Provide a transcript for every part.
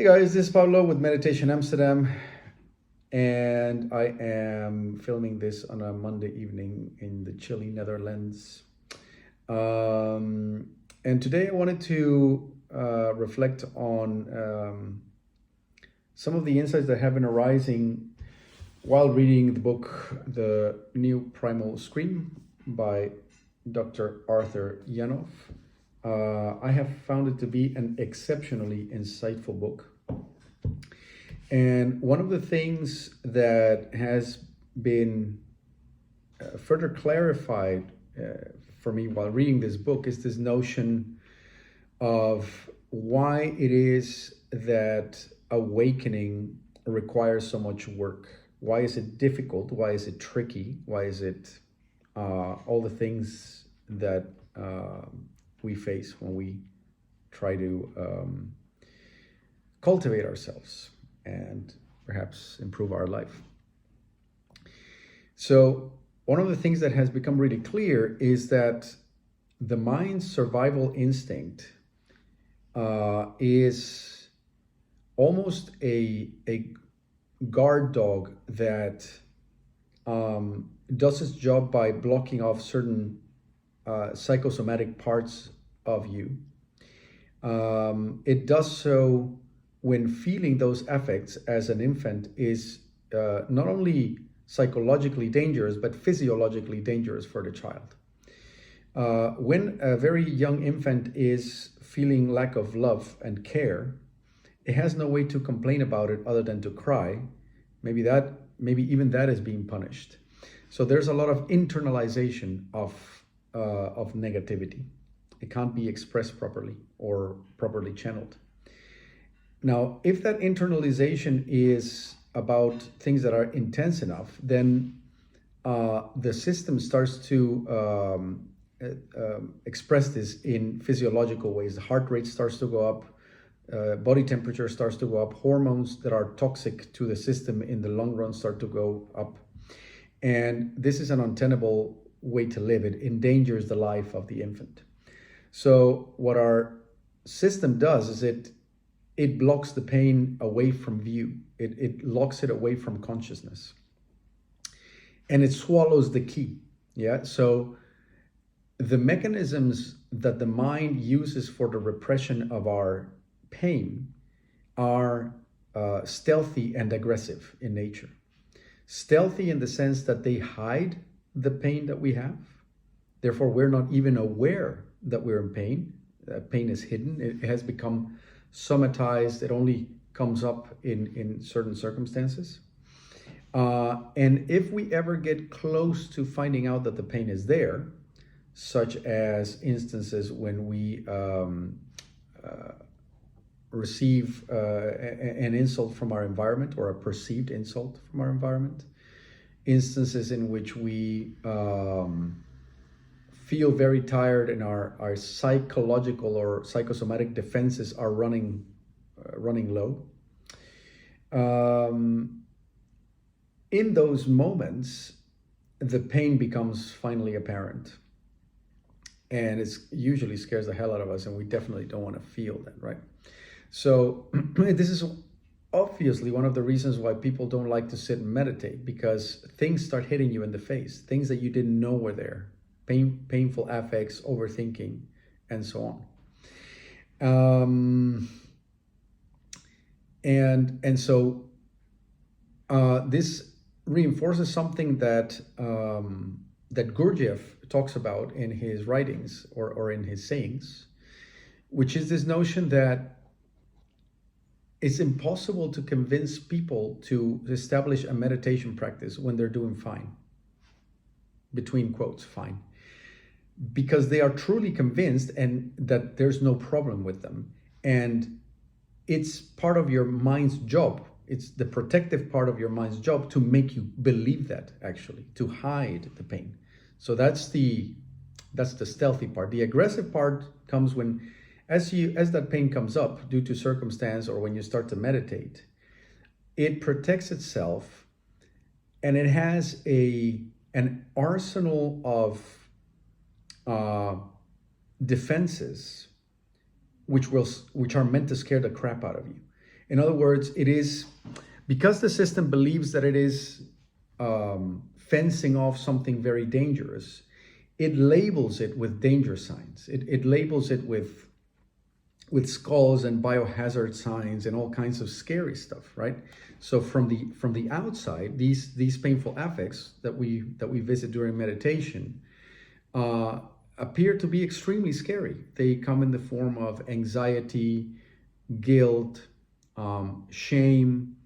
Hey guys, this is Paulo with Meditation Amsterdam, and I am filming this on a Monday evening in the chilly Netherlands. And today I wanted to reflect on some of the insights that have been arising while reading the book, The New Primal Scream by Dr. Arthur Janov. I have found it to be an exceptionally insightful book. And one of the things that has been further clarified for me while reading this book is this notion of why it is that awakening requires so much work. Why is it difficult? Why is it tricky? Why is it all the things that we face when we try to cultivate ourselves and perhaps improve our life. So one of the things that has become really clear is that the mind's survival instinct is almost a guard dog that does its job by blocking off certain psychosomatic parts of you. It does so when feeling those affects as an infant is not only psychologically dangerous, but physiologically dangerous for the child. When a very young infant is feeling lack of love and care, it has no way to complain about it other than to cry. Maybe even that is being punished. So there's a lot of internalization of negativity. It can't be expressed properly or properly channeled. Now, if that internalization is about things that are intense enough, then the system starts to express this in physiological ways. The heart rate starts to go up, body temperature starts to go up, hormones that are toxic to the system in the long run start to go up. And this is an untenable way to live. It endangers the life of the infant. So what our system does is it blocks the pain away from view. It locks it away from consciousness. And it swallows the key. Yeah. So the mechanisms that the mind uses for the repression of our pain are stealthy and aggressive in nature. Stealthy in the sense that they hide the pain that we have. Therefore, we're not even aware that we're in pain. Pain is hidden. It has become somatized. It only comes up in certain circumstances. And if we ever get close to finding out that the pain is there, such as instances when we receive an insult from our environment or a perceived insult from our environment, instances in which we feel very tired and our psychological or psychosomatic defenses are running low. In those moments, the pain becomes finally apparent. And it usually scares the hell out of us, and we definitely don't want to feel that, right? So this is obviously one of the reasons why people don't like to sit and meditate, because things start hitting you in the face, things that you didn't know were there. Painful affects, overthinking, and so on. And so this reinforces something that Gurdjieff talks about in his writings or in his sayings, which is this notion that it's impossible to convince people to establish a meditation practice when they're doing fine, between quotes, fine, because they are truly convinced and that there's no problem with them. And it's part of your mind's job. It's the protective part of your mind's job to make you believe that, actually, to hide the pain. So that's the stealthy part. The aggressive part comes when, as that pain comes up due to circumstance or when you start to meditate, it protects itself, and it has an arsenal of defenses which are meant to scare the crap out of you. In other words, it is because the system believes that it is fencing off something very dangerous. It labels it with danger signs. It labels it with skulls and biohazard signs and all kinds of scary stuff, right? So from the outside, these painful affects that we visit during meditation appear to be extremely scary. They come in the form of anxiety, guilt, shame,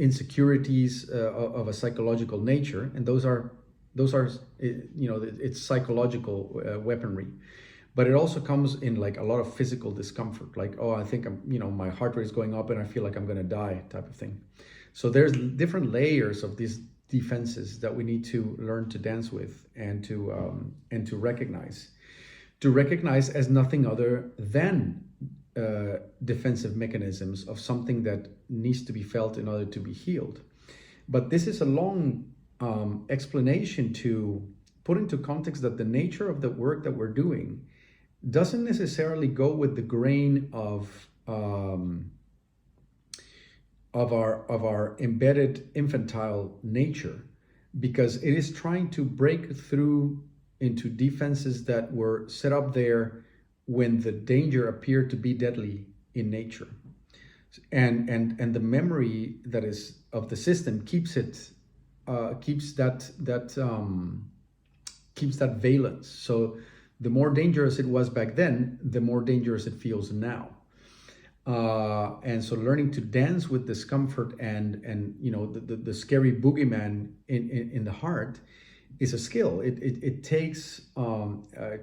insecurities of a psychological nature, and those are it's psychological weaponry. But it also comes in like a lot of physical discomfort, like, oh, I think my heart rate is going up and I feel like I'm going to die, type of thing. So there's different layers of these defenses that we need to learn to dance with and to recognize as nothing other than defensive mechanisms of something that needs to be felt in order to be healed. But this is a long explanation to put into context that the nature of the work that we're doing doesn't necessarily go with the grain of our embedded infantile nature, because it is trying to break through into defenses that were set up there when the danger appeared to be deadly in nature, and the memory that is of the system keeps that valence. So the more dangerous it was back then, the more dangerous it feels now. And so learning to dance with discomfort and the scary boogeyman in the heart is a skill. It takes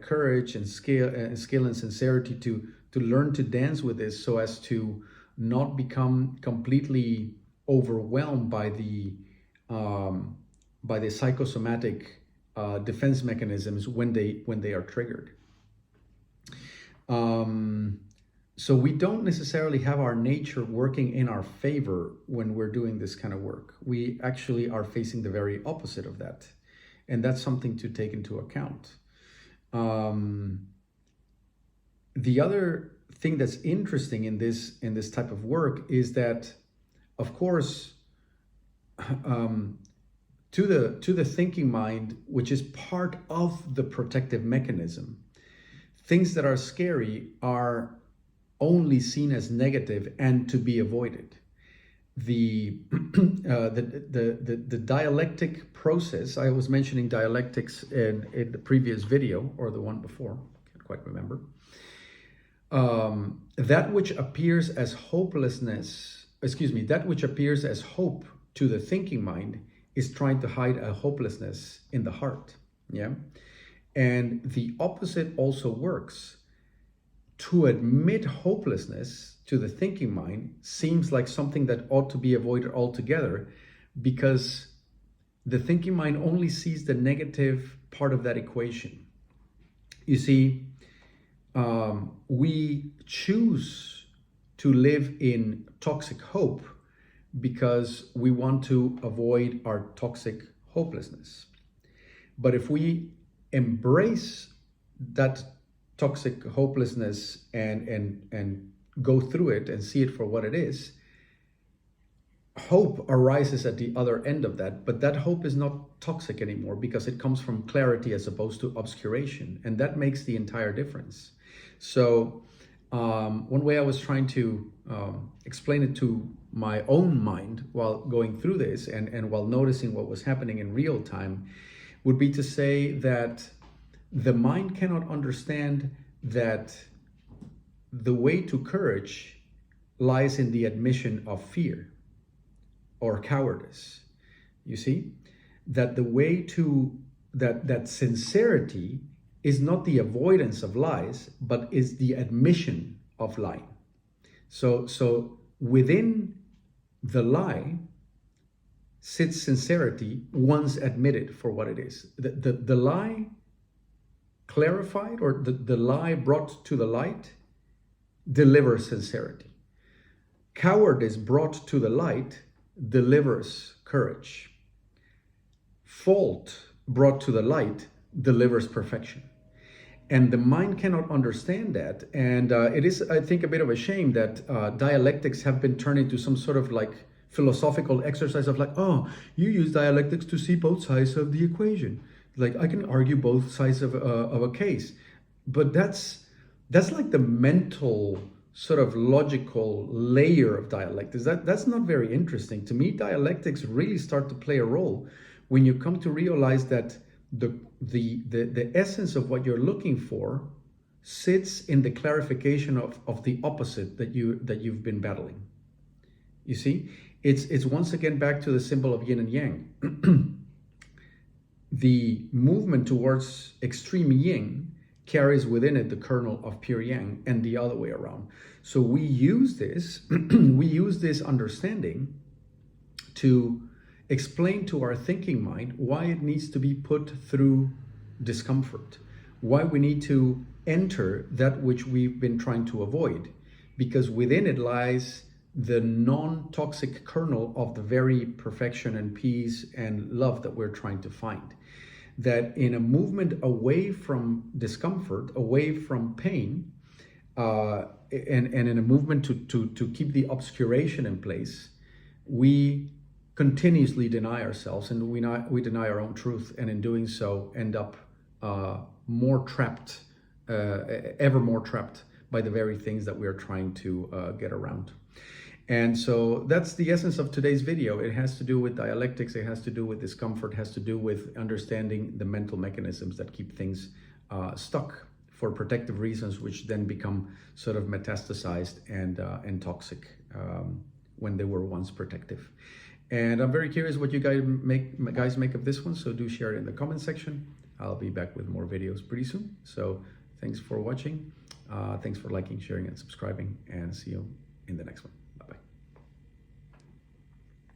courage and skill and sincerity to learn to dance with this, so as to not become completely overwhelmed by the psychosomatic defense mechanisms when they are triggered. So we don't necessarily have our nature working in our favor when we're doing this kind of work. We actually are facing the very opposite of that. And that's something to take into account. The other thing that's interesting in this type of work is that, of course, to the thinking mind, which is part of the protective mechanism, things that are scary are only seen as negative and to be avoided. The dialectic process, I was mentioning dialectics in the previous video, or the one before, can't quite remember. That which appears as that which appears as hope to the thinking mind is trying to hide a hopelessness in the heart. Yeah. And the opposite also works. To admit hopelessness to the thinking mind seems like something that ought to be avoided altogether, because the thinking mind only sees the negative part of that equation. You see, we choose to live in toxic hope because we want to avoid our toxic hopelessness. But if we embrace that toxic hopelessness and go through it and see it for what it is, hope arises at the other end of that. But that hope is not toxic anymore, because it comes from clarity as opposed to obscuration, and that makes the entire difference. So one way I was trying to explain it to my own mind while going through this and while noticing what was happening in real time would be to say that the mind cannot understand that the way to courage lies in the admission of fear or cowardice. You see, that the way to that sincerity is not the avoidance of lies, but is the admission of lying. So within the lie sits sincerity once admitted for what it is. The lie clarified, or the lie brought to the light, delivers sincerity. Cowardice brought to the light delivers courage. Fault brought to the light delivers perfection. And the mind cannot understand that. And it is, I think, a bit of a shame that dialectics have been turned into some sort of like philosophical exercise of like, oh, you use dialectics to see both sides of the equation. Like, I can argue both sides of a case. But that's like the mental sort of logical layer of dialectics. That's not very interesting. To me, dialectics really start to play a role when you come to realize that the essence of what you're looking for sits in the clarification of the opposite that you've been battling. You see, it's once again back to the symbol of yin and yang. The movement towards extreme yin carries within it the kernel of pure yang, and the other way around. So we use this we use this understanding to explain to our thinking mind why it needs to be put through discomfort, why we need to enter that which we've been trying to avoid, because within it lies the non-toxic kernel of the very perfection and peace and love that we're trying to find. That in a movement away from discomfort, away from pain, and in a movement to keep the obscuration in place, we continuously deny ourselves, and we deny our own truth, and in doing so end up more trapped, ever more trapped by the very things that we're trying to get around. And so that's the essence of today's video. It has to do with dialectics, it has to do with discomfort, it has to do with understanding the mental mechanisms that keep things stuck for protective reasons, which then become sort of metastasized and toxic when they were once protective. And I'm very curious what you guys make of this one, so do share it in the comment section. I'll be back with more videos pretty soon. So thanks for watching. Thanks for liking, sharing, and subscribing, and see you in the next one.